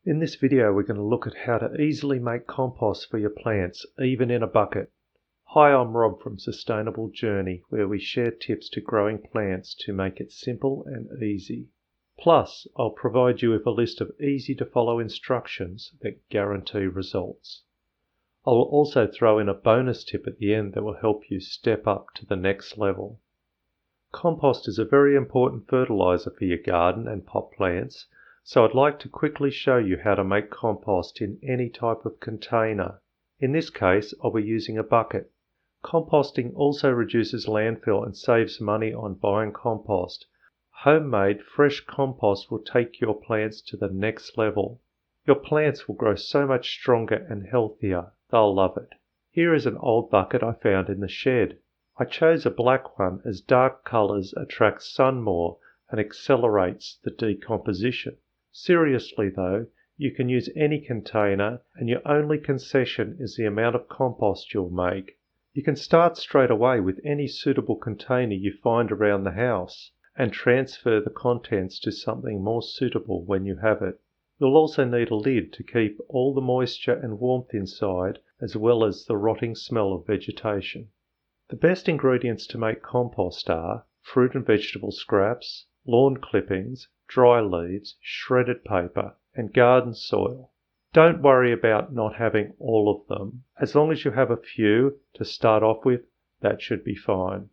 In this video we're going to look at how to easily make compost for your plants, even in a bucket. Hi, I'm Rob from Sustainable Journey, where we share tips to growing plants to make it simple and easy. Plus, I'll provide you with a list of easy to follow instructions that guarantee results. I will also throw in a bonus tip at the end that will help you step up to the next level. Compost is a very important fertilizer for your garden and pot plants, so I'd like to quickly show you how to make compost in any type of container. In this case, I'll be using a bucket. Composting also reduces landfill and saves money on buying compost. Homemade, fresh compost will take your plants to the next level. Your plants will grow so much stronger and healthier. They'll love it. Here is an old bucket I found in the shed. I chose a black one as dark colours attract sun more and accelerates the decomposition. Seriously though, you can use any container and your only concession is the amount of compost you'll make. You can start straight away with any suitable container you find around the house and transfer the contents to something more suitable when you have it. You'll also need a lid to keep all the moisture and warmth inside, as well as the rotting smell of vegetation. The best ingredients to make compost are fruit and vegetable scraps, lawn clippings, dry leaves, shredded paper, and garden soil. Don't worry about not having all of them. As long as you have a few to start off with, that should be fine.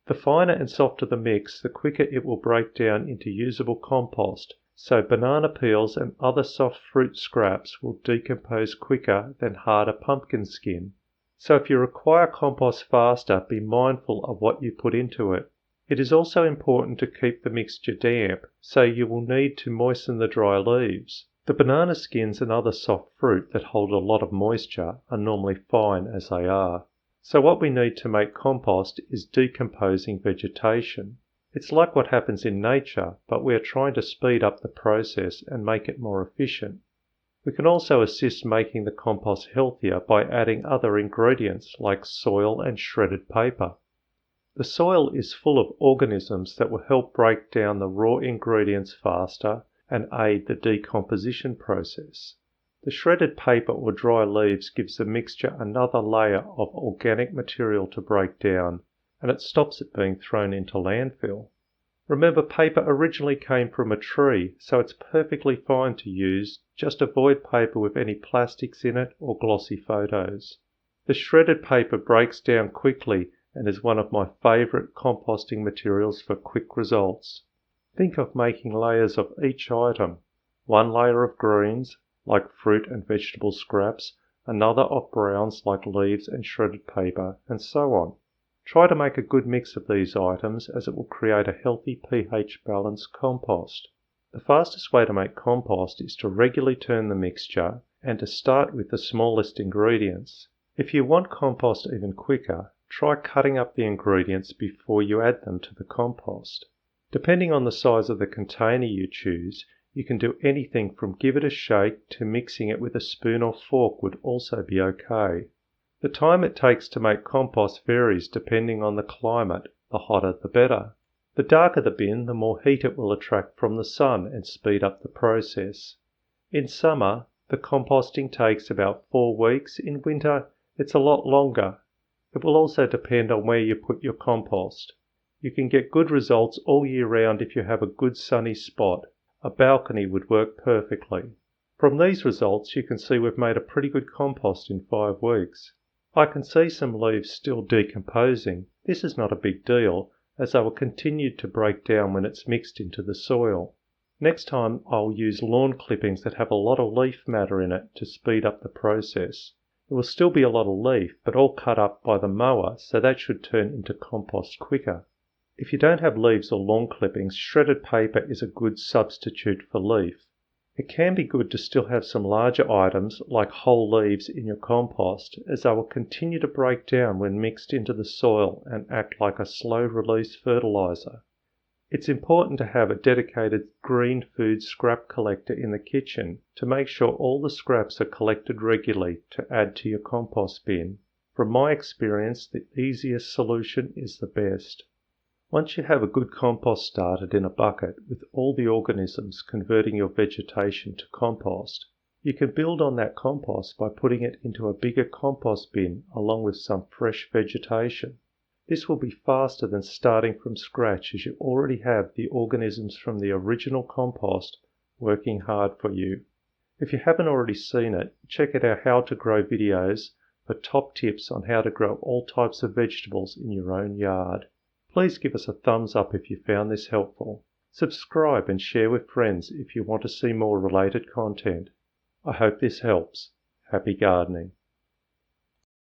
The finer and softer the mix, the quicker it will break down into usable compost, so banana peels and other soft fruit scraps will decompose quicker than harder pumpkin skin. So if you require compost faster, be mindful of what you put into it. It is also important to keep the mixture damp, so you will need to moisten the dry leaves. The banana skins and other soft fruit that hold a lot of moisture are normally fine as they are. So what we need to make compost is decomposing vegetation. It's like what happens in nature, but we are trying to speed up the process and make it more efficient. We can also assist making the compost healthier by adding other ingredients like soil and shredded paper. The soil is full of organisms that will help break down the raw ingredients faster and aid the decomposition process. The shredded paper or dry leaves gives the mixture another layer of organic material to break down, and it stops it being thrown into landfill. Remember, paper originally came from a tree, so it's perfectly fine to use. Just avoid paper with any plastics in it or glossy photos. The shredded paper breaks down quickly and is one of my favourite composting materials for quick results. Think of making layers of each item. One layer of greens, like fruit and vegetable scraps, another of browns like leaves and shredded paper, and so on. Try to make a good mix of these items, as it will create a healthy pH balanced compost. The fastest way to make compost is to regularly turn the mixture and to start with the smallest ingredients. If you want compost even quicker, try cutting up the ingredients before you add them to the compost. Depending on the size of the container you choose, you can do anything from give it a shake to mixing it with a spoon or fork would also be okay. The time it takes to make compost varies depending on the climate. The hotter the better. The darker the bin, the more heat it will attract from the sun and speed up the process. In summer, the composting takes about 4 weeks. In winter, it's a lot longer. It will also depend on where you put your compost. You can get good results all year round if you have a good sunny spot. A balcony would work perfectly. From these results you can see we've made a pretty good compost in 5 weeks. I can see some leaves still decomposing. This is not a big deal, as they will continue to break down when it's mixed into the soil. Next time I'll use lawn clippings that have a lot of leaf matter in it to speed up the process. It will still be a lot of leaf, but all cut up by the mower, so that should turn into compost quicker. If you don't have leaves or lawn clippings, shredded paper is a good substitute for leaf. It can be good to still have some larger items like whole leaves in your compost, as they will continue to break down when mixed into the soil and act like a slow-release fertilizer. It's important to have a dedicated green food scrap collector in the kitchen to make sure all the scraps are collected regularly to add to your compost bin. From my experience, the easiest solution is the best. Once you have a good compost started in a bucket with all the organisms converting your vegetation to compost, You can build on that compost by putting it into a bigger compost bin along with some fresh vegetation. This will be faster than starting from scratch, as you already have the organisms from the original compost working hard for you. If you haven't already seen it, check out our How to Grow videos for top tips on how to grow all types of vegetables in your own yard. Please give us a thumbs up if you found this helpful. Subscribe and share with friends if you want to see more related content. I hope this helps. Happy gardening.